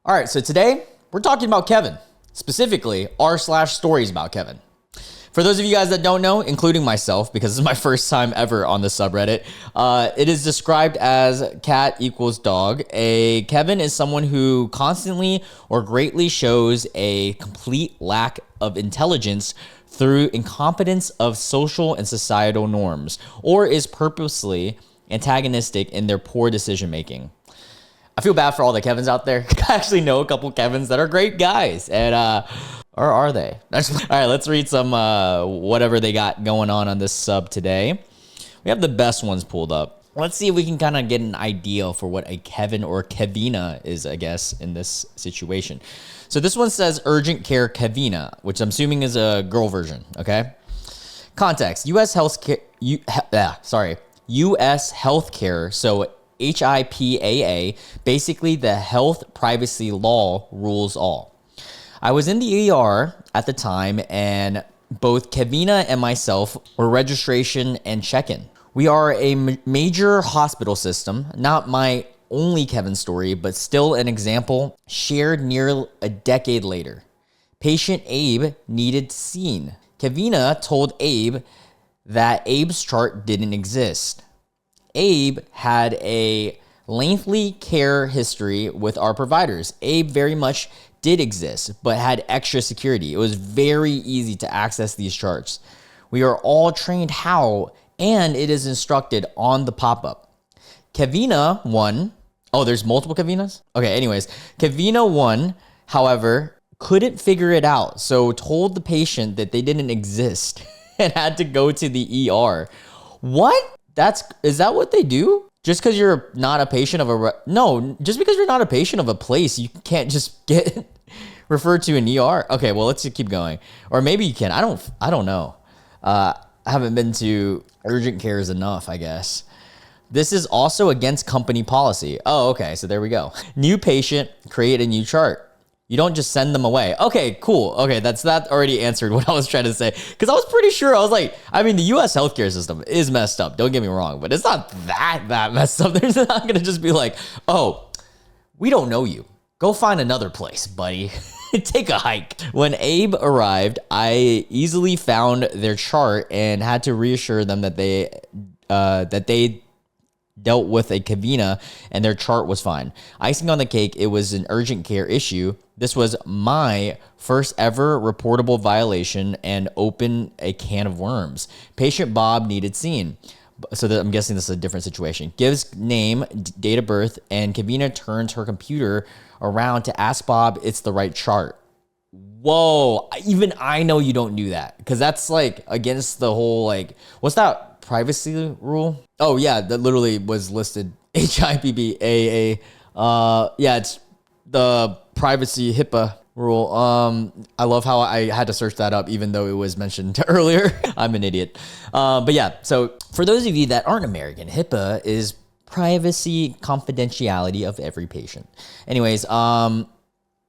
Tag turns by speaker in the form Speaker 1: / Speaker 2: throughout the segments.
Speaker 1: All right, so today we're talking about Kevin, specifically r/StoriesAboutKevin. For those of you guys that don't know, including myself, because this is my first time ever on the subreddit, it is described as cat equals dog. A Kevin is someone who constantly or greatly shows a complete lack of intelligence through incompetence of social and societal norms, or is purposely antagonistic in their poor decision making. I feel bad for all the Kevins out there. I actually know a couple Kevins that are great guys, and or are they? All right, let's read some whatever they got going on this sub today. We have the best ones pulled up. Let's see if we can kind of get an idea for what a Kevin or Kevina is, I guess, in this situation. So this one says urgent care Kevina, which I'm assuming is a girl version, okay? Context, U.S. healthcare, U.S. healthcare, so HIPAA, basically the health privacy law rules all. I was in the ER at the time, and both Kevina and myself were registration and check-in. We are a major hospital system, not my only Kevin story, but still an example shared near a decade later. Patient Abe needed seen. Kevina told Abe that Abe's chart didn't exist. Abe had a lengthy care history with our providers. Abe very much did exist, but had extra security. It was very easy to access these charts. We are all trained how, and it is instructed on the pop-up. Kevina 1, there's multiple Kevinas? Okay, anyways, Kevina 1, however, couldn't figure it out, so told the patient that they didn't exist and had to go to the ER. What? Is that what they do? Just because you're not a patient of just because you're not a patient of a place, you can't just get referred to an ER. Okay, well, let's just keep going. Or maybe you can. I don't know. I haven't been to urgent cares enough, I guess. This is also against company policy. Oh, okay, so there we go. New patient, create a new chart. You don't just send them away. Okay, cool. Okay, that already answered what I was trying to say. Because I was pretty sure, I was like, I mean, the U.S. healthcare system is messed up. Don't get me wrong, but it's not that messed up. They're not going to just be like, oh, we don't know you. Go find another place, buddy. Take a hike. When Abe arrived, I easily found their chart and had to reassure them that they dealt with a Kevina and their chart was fine. Icing on the cake, it was an urgent care issue. This was my first ever reportable violation and opened a can of worms. Patient Bob needed seen. So I'm guessing this is a different situation. Gives name, date of birth, and Kevina turns her computer around to ask Bob it's the right chart. Whoa, even I know you don't do that because that's like against the whole what's that privacy rule? Oh yeah, that literally was listed HIPAA. Yeah, it's the privacy HIPAA rule. I love how I had to search that up even though it was mentioned earlier. I'm an idiot. But yeah, so for those of you that aren't American, HIPAA is privacy confidentiality of every patient. Anyways,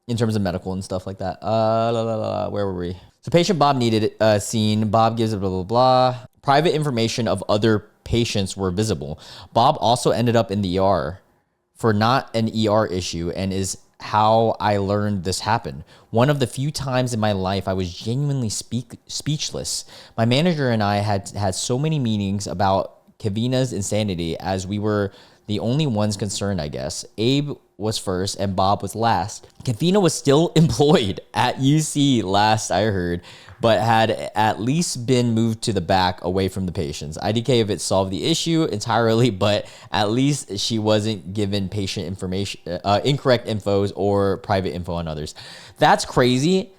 Speaker 1: in terms of medical and stuff like that. Where were we? So patient Bob needed seen. Bob gives a blah, blah, blah. Private information of other patients were visible. Bob also ended up in the ER for not an ER issue and is how I learned this happened. One of the few times in my life I was genuinely speechless. My manager and I had so many meetings about Kevina's insanity as we were the only ones concerned, I guess. Abe was first and Bob was last. Kevina was still employed at UC last I heard, but had at least been moved to the back away from the patients. IDK if it solved the issue entirely, but at least she wasn't given patient information, incorrect infos or private info on others. That's crazy.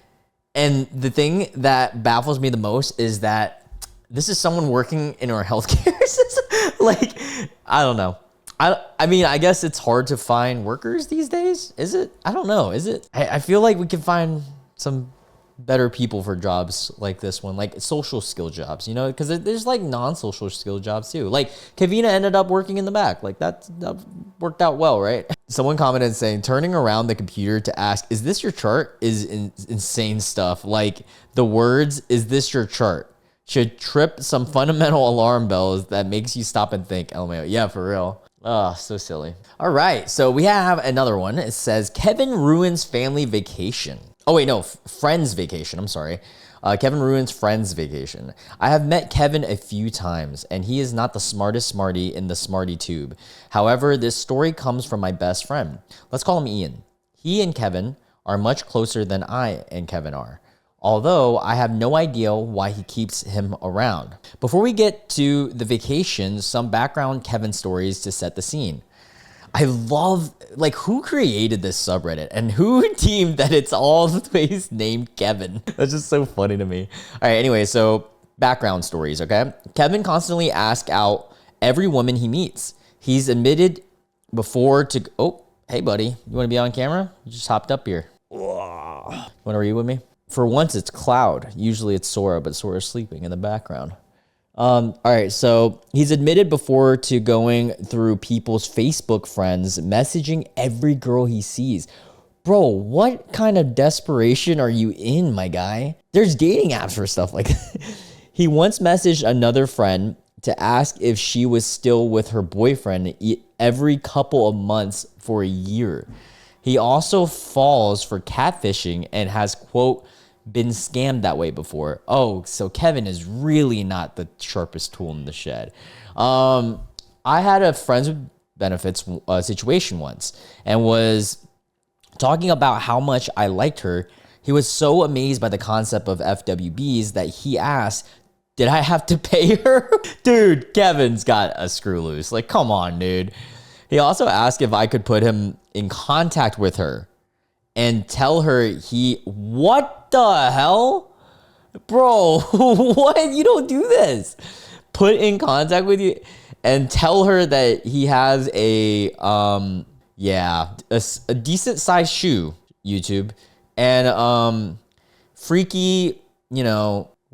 Speaker 1: And the thing that baffles me the most is that this is someone working in our healthcare system. I don't know. I mean, I guess it's hard to find workers these days. Is it? I don't know. Is it? I feel like we can find some better people for jobs like this one, like social skill jobs, because there's non-social skill jobs too. Like Kevina ended up working in the back. That worked out well, right? Someone commented saying, turning around the computer to ask, is this your chart is insane stuff. Like the words, is this your chart? Should trip some fundamental alarm bells that makes you stop and think, LMAO. Yeah, for real. Oh, so silly. All right, so we have another one. It says, Kevin ruins family vacation. Oh, wait, no, friend's vacation. I'm sorry. Kevin ruins friend's vacation. I have met Kevin a few times, and he is not the smartest smarty in the smarty tube. However, this story comes from my best friend. Let's call him Ian. He and Kevin are much closer than I and Kevin are, although I have no idea why he keeps him around. Before we get to the vacation, some background Kevin stories to set the scene. I love, like, who created this subreddit and who deemed that it's always named Kevin? That's just so funny to me. All right, anyway, so background stories, okay? Kevin constantly asks out every woman he meets. He's admitted before to, oh, hey, buddy, you want to be on camera? You just hopped up here. You want to read with me? For once, it's Cloud. Usually it's Sora, but Sora's sleeping in the background. All right, so he's admitted before to going through people's Facebook friends, messaging every girl he sees. Bro, what kind of desperation are you in, my guy? There's dating apps for stuff like that. He once messaged another friend to ask if she was still with her boyfriend every couple of months for a year. He also falls for catfishing and has, quote, been scammed that way before. Oh, so Kevin is really not the sharpest tool in the shed. I had a friends with benefits situation once and was talking about how much I liked her. He was so amazed by the concept of FWBs that he asked, did I have to pay her? Dude, Kevin's got a screw loose. Like, come on, dude. He also asked if I could put him in contact with her and tell her what the hell? Bro, what? You don't do this. Put in contact with you and tell her that he has a decent sized shoe, YouTube, and freaky,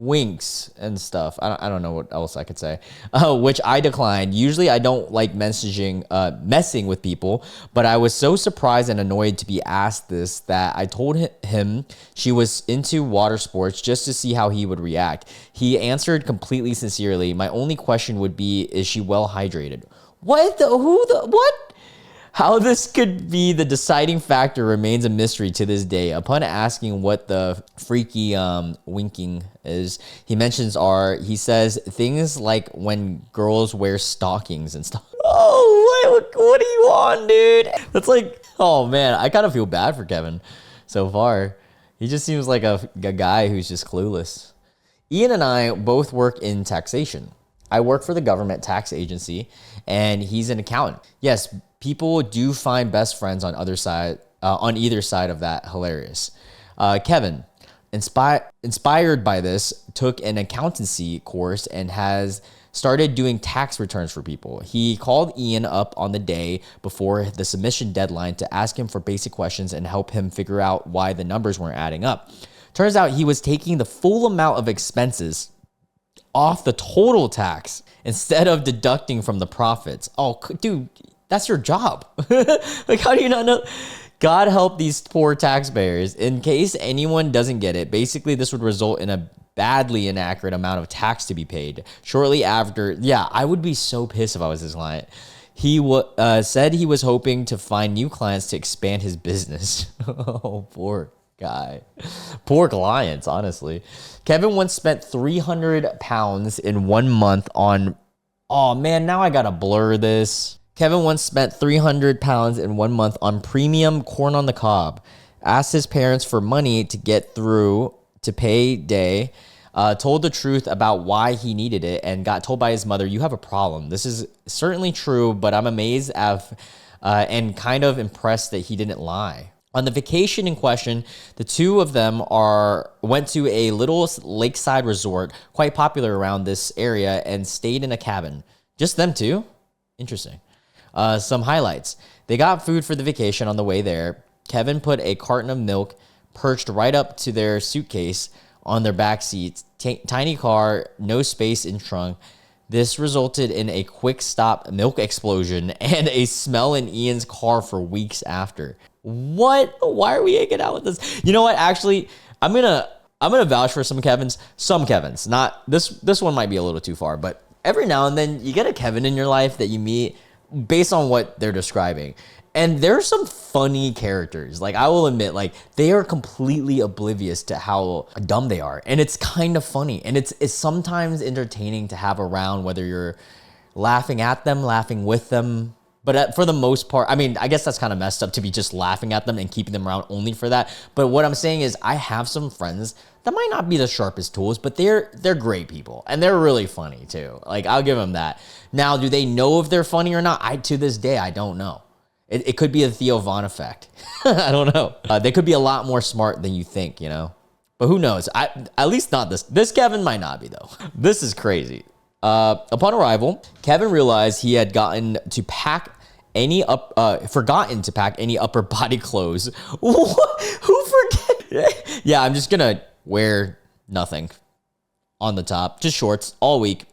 Speaker 1: winks and stuff. I don't know what else I could say, which I declined. Usually I don't like messing with people, but I was so surprised and annoyed to be asked this that I told him she was into water sports just to see how he would react. He answered completely sincerely. My only question would be, is she well hydrated? What? How this could be the deciding factor remains a mystery to this day. Upon asking what the freaky winking is, he says things like when girls wear stockings and stuff. Oh, what do you want, dude? That's like, oh man, I kind of feel bad for Kevin so far. He just seems like a guy who's just clueless. Ian and I both work in taxation. I work for the government tax agency, and he's an accountant. Yes, people do find best friends on either side of that hilarious. Kevin, inspired by this, took an accountancy course and has started doing tax returns for people. He called Ian up on the day before the submission deadline to ask him for basic questions and help him figure out why the numbers weren't adding up. Turns out he was taking the full amount of expenses off the total tax instead of deducting from the profits. Oh, dude, that's your job. Like, how do you not know? God help these poor taxpayers. In case anyone doesn't get it, basically this would result in a badly inaccurate amount of tax to be paid. Shortly after, I would be so pissed if I was his client. He said he was hoping to find new clients to expand his business. Oh, poor guy. Poor clients, honestly. Kevin once spent 300 pounds in 1 month on, oh man, now I gotta blur this. Kevin once spent 300 pounds in 1 month on premium corn on the cob. Asked his parents for money to get through to payday. Told the truth about why he needed it and got told by his mother, you have a problem. This is certainly true, but I'm amazed and kind of impressed that he didn't lie. On the vacation in question, the two of them went to a little lakeside resort, quite popular around this area, and stayed in a cabin. Just them two? Interesting. Some highlights. They got food for the vacation on the way there. Kevin put a carton of milk perched right up to their suitcase on their back seats. Tiny car, no space in trunk. This resulted in a quick stop milk explosion and a smell in Ian's car for weeks after. What? Why are we hanging out with this? You know what? Actually, I'm gonna vouch for some Kevins. Some Kevins. Not this one might be a little too far, but every now and then you get a Kevin in your life that you meet. based on what they're describing. And there's some funny characters. Like, I will admit, like, they are completely oblivious to how dumb they are. And it's kind of funny. And it's sometimes entertaining to have around, whether you're laughing at them, laughing with them. But for the most part, I mean, I guess that's kind of messed up to be just laughing at them and keeping them around only for that. But what I'm saying is I have some friends that might not be the sharpest tools, but they're great people. And they're really funny too. Like, I'll give them that. Now, do they know if they're funny or not? To this day, I don't know. It could be a Theo Von effect. I don't know. They could be a lot more smart than you think, you know? But who knows? At least not this. This Kevin might not be, though. This is crazy. Upon arrival, Kevin realized he had forgotten to pack any upper body clothes. What? Who forget? Yeah, I'm just gonna wear nothing on the top, just shorts all week.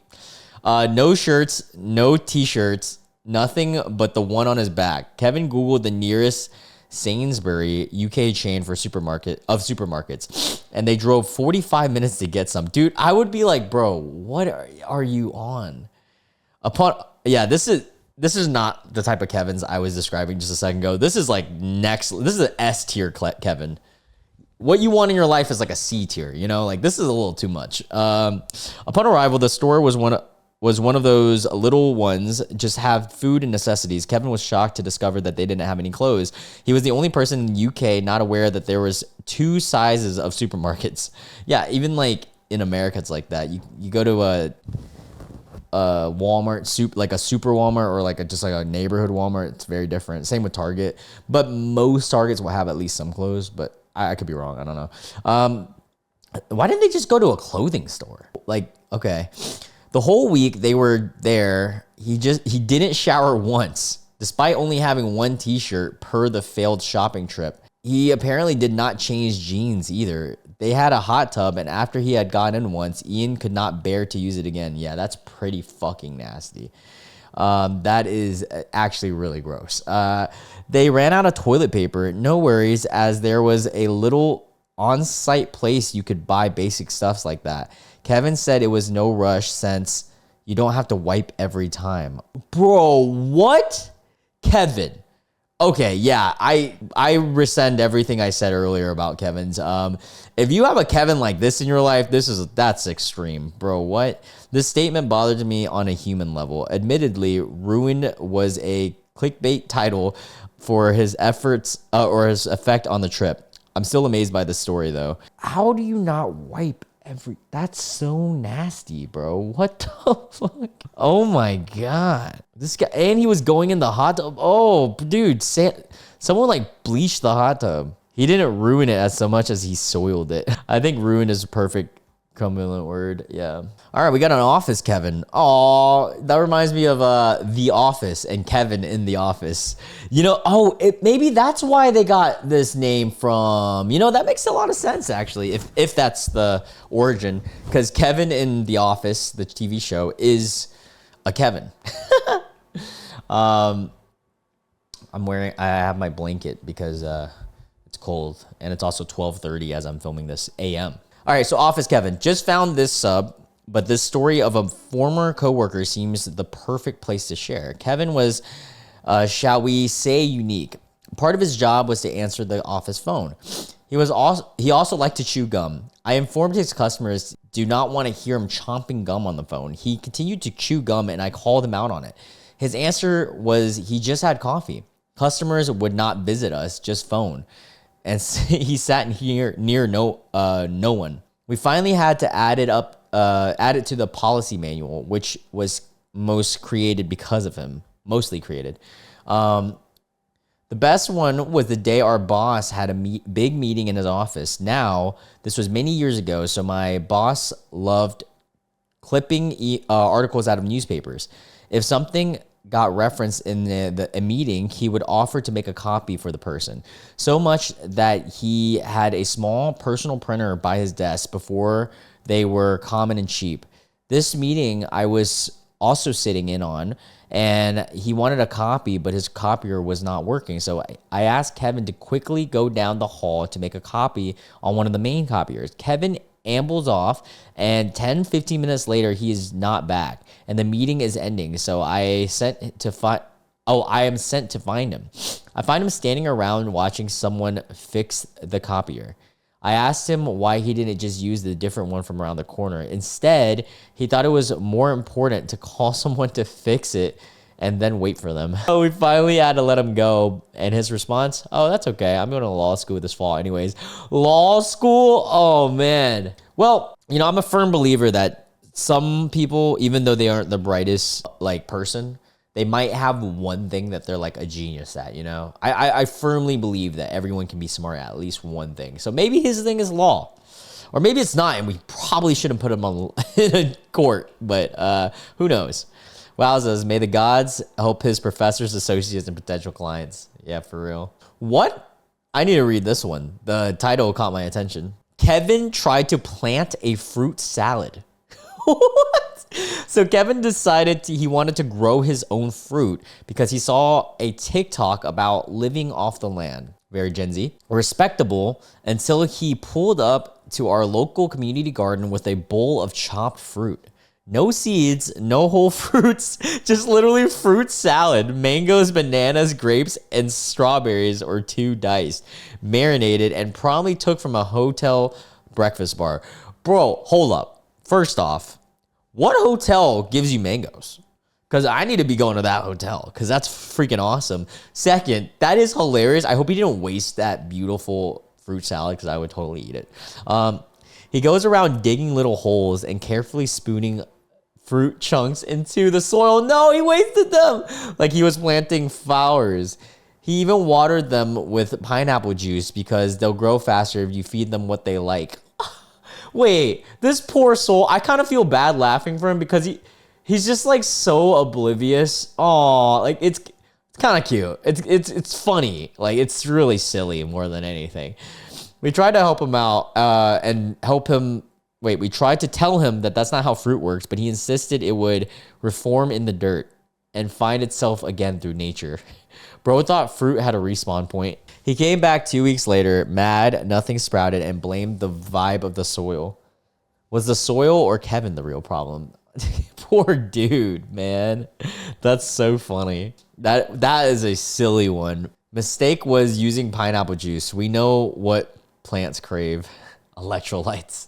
Speaker 1: No shirts, no t-shirts, nothing but the one on his back. Kevin Googled the nearest Sainsbury UK chain for supermarkets, and they drove 45 minutes to get some. Dude, I would be like, bro, what are you on? This is not the type of Kevins I was describing just a second ago. This is like this is an S tier Kevin. What you want in your life is like a C tier, you know? Like, this is a little too much. Upon arrival, the store was one of those little ones, just have food and necessities. Kevin was shocked to discover that they didn't have any clothes. He was the only person in the UK not aware that there was 2 sizes of supermarkets. Yeah, even like in America, it's like that. You go to a Walmart, like a super Walmart, or like just like a neighborhood Walmart, it's very different. Same with Target, but most Targets will have at least some clothes, but I could be wrong. I don't know. Why didn't they just go to a clothing store? Like, okay. The whole week they were there, he didn't shower once, despite only having 1 t-shirt per the failed shopping trip. He apparently did not change jeans either. They had a hot tub, and after he had gotten in once, Ian could not bear to use it again. Yeah, that's pretty fucking nasty. That is actually really gross. They ran out of toilet paper. No worries, as there was a little on-site place you could buy basic stuffs like that. Kevin said it was no rush since you don't have to wipe every time. Bro, what? Kevin. Okay, yeah, I rescind everything I said earlier about Kevin's. If you have a Kevin like this in your life, that's extreme, bro. What? This statement bothered me on a human level. Admittedly, Ruined was a clickbait title for his efforts or his effect on the trip. I'm still amazed by this story though. How do you not wipe that's so nasty, bro. What the fuck? Oh my God. This guy, and he was going in the hot tub. Oh, dude, someone like bleached the hot tub. He didn't ruin it as so much as he soiled it. I think ruin is a perfect cumulative word. Yeah. All right, we got an Office Kevin. Oh, that reminds me of The Office and Kevin in The Office. You know, maybe that's why they got this name from. You know, that makes a lot of sense actually, if that's the origin, because Kevin in The Office, the TV show, is a Kevin. I have my blanket because it's cold, and it's also 12:30 as I'm filming this AM. All right, so Office Kevin just found this sub, but this story of a former coworker seems the perfect place to share. Kevin was, shall we say, unique. Part of his job was to answer the office phone. He also liked to chew gum. I informed his customers do not want to hear him chomping gum on the phone. He continued to chew gum, and I called him out on it. His answer was he just had coffee. Customers would not visit us, just phone. And he sat near no one. We finally had to add it to the policy manual, which was mostly created because of him. The best one was the day our boss had a big meeting in his office. Now, this was many years ago, so my boss loved clipping articles out of newspapers. If something got referenced in a meeting, he would offer to make a copy for the person. So much that he had a small personal printer by his desk before they were common and cheap. This meeting I was also sitting in on, and he wanted a copy, but his copier was not working. So I asked Kevin to quickly go down the hall to make a copy on one of the main copiers. Kevin ambles off, and 10-15 minutes later he is not back, and the meeting is ending. So I sent to Oh, I am sent to find him. I find him standing around watching someone fix the copier. I asked him why he didn't just use the different one from around the corner. Instead, he thought it was more important to call someone to fix it and then wait for them. So we finally had to let him go. And his response, oh, that's okay. I'm going to law school this fall anyways. Law school? Oh, man. Well, you know, I'm a firm believer that some people, even though they aren't the brightest like person, they might have one thing that they're like a genius at, you know? I firmly believe that everyone can be smart at least one thing. So maybe his thing is law. Or maybe it's not, and we probably shouldn't put him on in a court. But who knows? Wowzers, may the gods help his professors, associates, and potential clients. Yeah, for real. What? I need to read this one. The title caught my attention. Kevin tried to plant a fruit salad. What? So Kevin decided he wanted to grow his own fruit because he saw a TikTok about living off the land. Very Gen Z. Respectable until he pulled up to our local community garden with a bowl of chopped fruit. No seeds, no whole fruits, just literally fruit salad, mangoes, bananas, grapes, and strawberries or 2 diced, marinated, and probably took from a hotel breakfast bar. Bro, hold up. First off, what hotel gives you mangoes? Because I need to be going to that hotel because that's freaking awesome. Second, that is hilarious. I hope he didn't waste that beautiful fruit salad because I would totally eat it. He goes around digging little holes and carefully spooning fruit chunks into the soil. No, he wasted them like he was planting flowers. He even watered them with pineapple juice because they'll grow faster if you feed them what they like. Wait, this poor soul, I kind of feel bad laughing for him because he's just like so oblivious. Oh, like it's kind of cute. It's funny. Like it's really silly more than anything. We tried to help him out and help him. Wait, we tried to tell him that that's not how fruit works, but he insisted it would reform in the dirt and find itself again through nature. Bro thought fruit had a respawn point. He came back 2 weeks later, mad, nothing sprouted, and blamed the vibe of the soil. Was the soil or Kevin the real problem? Poor dude, man. That's so funny. That is a silly one. Mistake was using pineapple juice. We know what plants crave. Electrolytes.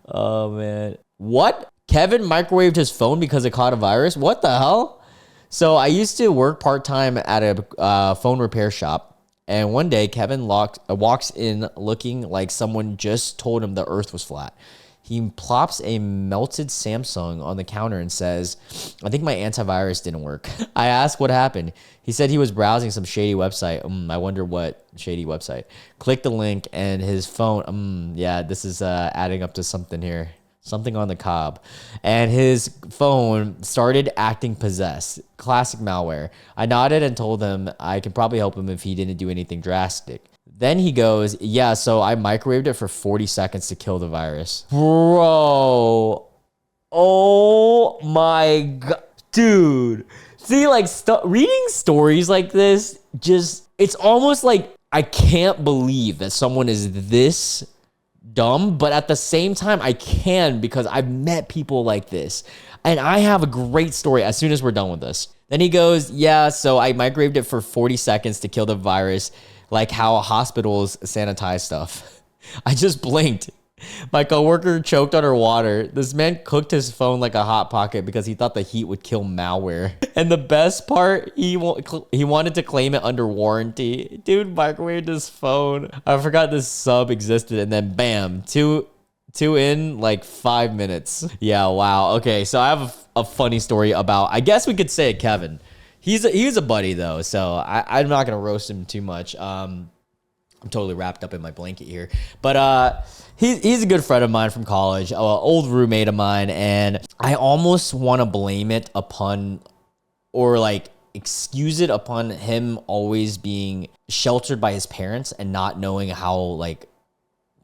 Speaker 1: Oh, man. What? Kevin microwaved his phone because it caught a virus? What the hell? So I used to work part-time at a phone repair shop. And one day, Kevin walks in looking like someone just told him the earth was flat. He plops a melted Samsung on the counter and says, I think my antivirus didn't work. I asked what happened. He said he was browsing some shady website. I wonder what shady website. Click the link and his phone. Yeah, this is adding up to something here. Something on the cob. And his phone started acting possessed. Classic malware. I nodded and told him I could probably help him if he didn't do anything drastic. Then he goes, yeah, so I microwaved it for 40 seconds to kill the virus. Bro. Oh my God. Dude. See, like, reading stories like this, it's almost like I can't believe that someone is this dumb, but at the same time, I can because I've met people like this. And I have a great story as soon as we're done with this. Then he goes, yeah, so I microwaved it for 40 seconds to kill the virus, like how hospitals sanitize stuff. I just blinked. My coworker choked on her water. This man cooked his phone like a hot pocket because he thought the heat would kill malware. And the best part, he wanted to claim it under warranty. Dude microwaved his phone. I forgot this sub existed, and then bam, two in like 5 minutes. Yeah, wow. Okay, so I have a funny story about, I guess we could say it, Kevin. He's a buddy though, so I'm not gonna roast him too much. I'm totally wrapped up in my blanket here, but he's a good friend of mine from college, old roommate of mine, and I almost want to blame it upon, or like excuse it upon him always being sheltered by his parents and not knowing how like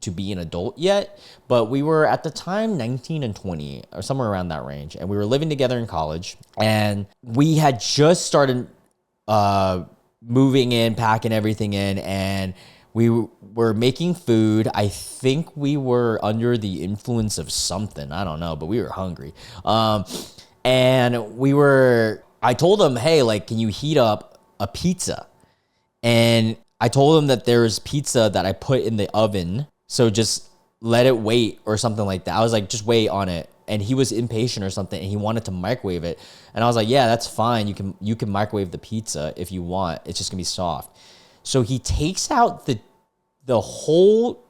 Speaker 1: to be an adult yet. But we were at the time 19 and 20 or somewhere around that range, and we were living together in college, and we had just started moving in, packing everything in, and we were making food. I think we were under the influence of something. I don't know, but we were hungry. And I told him, hey, like, can you heat up a pizza? And I told him that there's pizza that I put in the oven. So just let it wait or something like that. I was like, just wait on it. And he was impatient or something, and he wanted to microwave it. And I was like, yeah, that's fine. You can microwave the pizza if you want. It's just gonna be soft. So he takes out the whole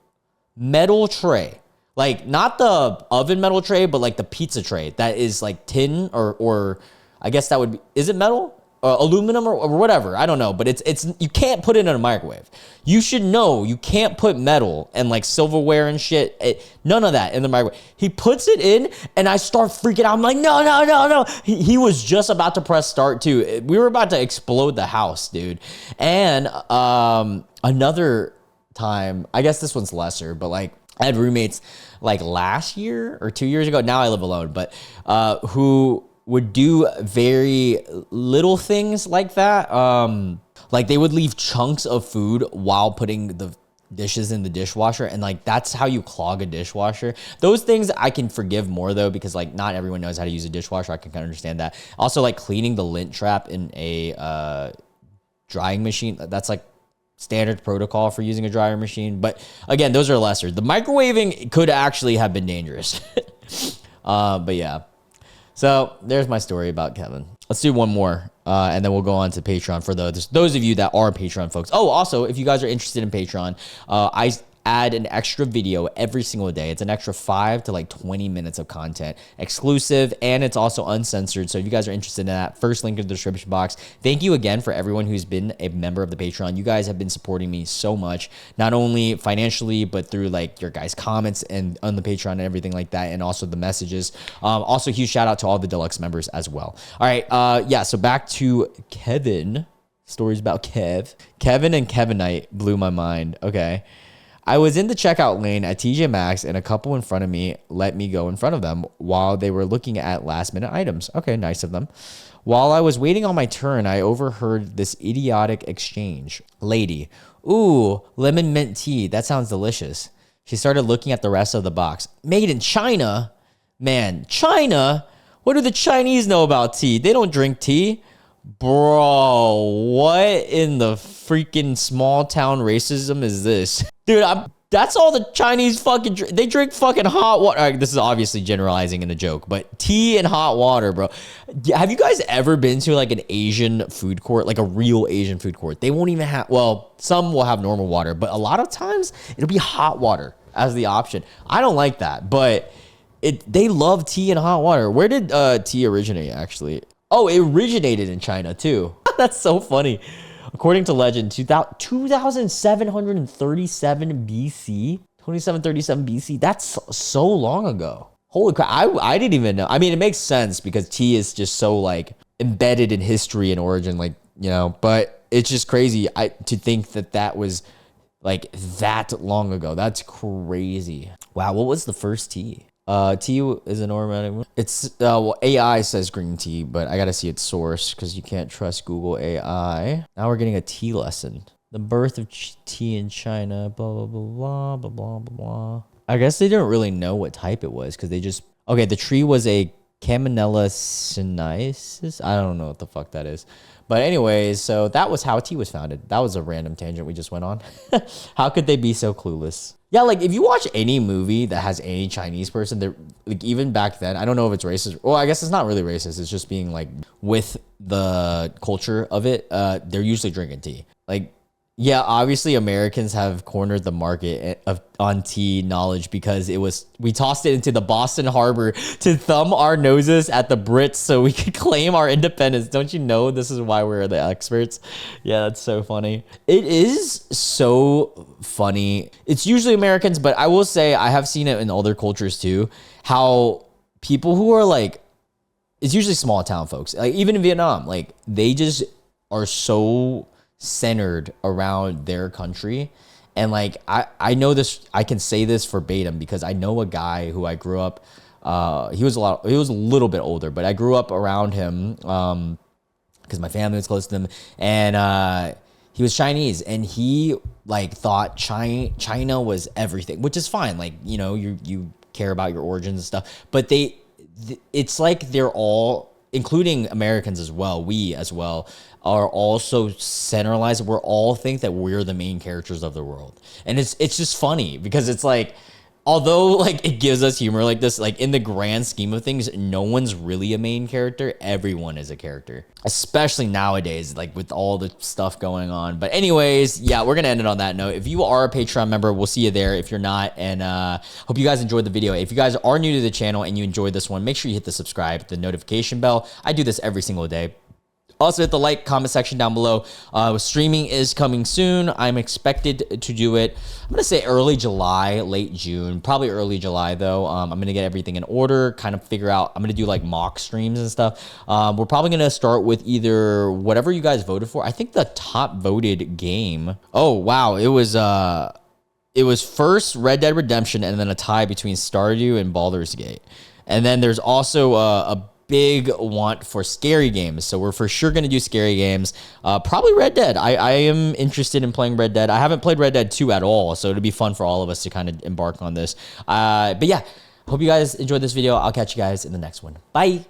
Speaker 1: metal tray, like not the oven metal tray, but like the pizza tray that is like tin or I guess that would be, is it metal? Aluminum or whatever. I don't know, but it's you can't put it in a microwave. You should know you can't put metal and like silverware and shit. None of that in the microwave. He puts it in and I start freaking out. I'm like, no. He was just about to press start too. We were about to explode the house, dude. And another time, I guess this one's lesser, but like I had roommates like last year or 2 years ago. Now I live alone, but who would do very little things like that. Like they would leave chunks of food while putting the dishes in the dishwasher. And like, that's how you clog a dishwasher. Those things I can forgive more though, because like not everyone knows how to use a dishwasher. I can kind of understand that. Also like cleaning the lint trap in a drying machine. That's like standard protocol for using a dryer machine. But again, those are lesser. The microwaving could actually have been dangerous. But yeah. So there's my story about Kevin. Let's do one more, and then we'll go on to Patreon for those of you that are Patreon folks. Oh, also, if you guys are interested in Patreon, I add an extra video every single day. It's an extra 5 to like 20 minutes of content, exclusive, and it's also uncensored. So if you guys are interested in that, first link in the description box. Thank you again for everyone who's been a member of the Patreon. You guys have been supporting me so much, not only financially, but through like your guys' comments and on the Patreon and everything like that, and also the messages. Also, huge shout out to all the deluxe members as well. All right, yeah. So back to Kevin. Stories about Kevin and Kevinite blew my mind. Okay. I was in the checkout lane at TJ Maxx and a couple in front of me let me go in front of them while they were looking at last minute items. Okay, nice of them. While I was waiting on my turn, I overheard this idiotic exchange. Lady, ooh, lemon mint tea. That sounds delicious. She started looking at the rest of the box. Made in China? Man, China? What do the Chinese know about tea? They don't drink tea. Bro, what in the freaking small town racism is this? Dude, that's all the Chinese fucking drink. They drink fucking hot water. All right, this is obviously generalizing in a joke, but tea and hot water, bro. Have you guys ever been to like an Asian food court, like a real Asian food court? They won't even have, well, some will have normal water, but a lot of times it'll be hot water as the option. I don't like that, but they love tea and hot water. Where did tea originate actually? Oh, it originated in China too. That's so funny. According to legend, 2737 BC, 2737 BC. That's so long ago. Holy crap. I didn't even know. I mean, it makes sense because tea is just so like embedded in history and origin, like, you know, but it's just crazy to think that was like that long ago. That's crazy. Wow. What was the first tea? Tea is an aromatic. It's well, AI says green tea, but I gotta see its source because you can't trust Google AI. Now we're getting a tea lesson. The birth of tea in China. Blah blah blah blah blah blah blah. I guess they didn't really know what type it was because they just the tree was a Camellia sinensis. I don't know what the fuck that is. But anyways, so that was how tea was founded. That was a random tangent we just went on. How could they be so clueless? Yeah, like if you watch any movie that has any Chinese person, they're like even back then, I don't know if it's racist. Well, I guess it's not really racist. It's just being like with the culture of it. They're usually drinking tea. Like, yeah, obviously Americans have cornered the market on tea knowledge because we tossed it into the Boston Harbor to thumb our noses at the Brits so we could claim our independence. Don't you know this is why we're the experts? Yeah, that's so funny. It is so funny. It's usually Americans, but I will say I have seen it in other cultures too, how people who are like, it's usually small town folks, like even in Vietnam, like they just are so centered around their country. And like I know this, I can say this verbatim because I know a guy who I grew up he was a little bit older, but I grew up around him because my family was close to him, and he was Chinese, and he like thought China was everything, which is fine. Like, you know, you care about your origins and stuff, but it's like they're all including Americans as well, we as well, are also centralized. We're all think that we're the main characters of the world. And it's just funny because it's like, although like it gives us humor like this, like in the grand scheme of things, no one's really a main character. Everyone is a character, especially nowadays, like with all the stuff going on. But anyways, yeah, we're gonna end it on that note. If you are a Patreon member, we'll see you there. If you're not, and hope you guys enjoyed the video. If you guys are new to the channel and you enjoyed this one, make sure you hit the subscribe, the notification bell. I do this every single day. Also, hit the like, comment section down below. Streaming is coming soon. I'm expected to do it, I'm going to say early July, late June. Probably early July, though. I'm going to get everything in order, kind of figure out. I'm going to do, like, mock streams and stuff. We're probably going to start with either whatever you guys voted for. I think the top voted game. Oh, wow. It was first Red Dead Redemption and then a tie between Stardew and Baldur's Gate. And then there's also a big want for scary games, so we're for sure going to do scary games. Probably Red Dead. I am interested in playing Red Dead. I haven't played Red Dead 2 at all, so it'll be fun for all of us to kind of embark on this. But yeah, hope you guys enjoyed this video. I'll catch you guys in the next one. Bye.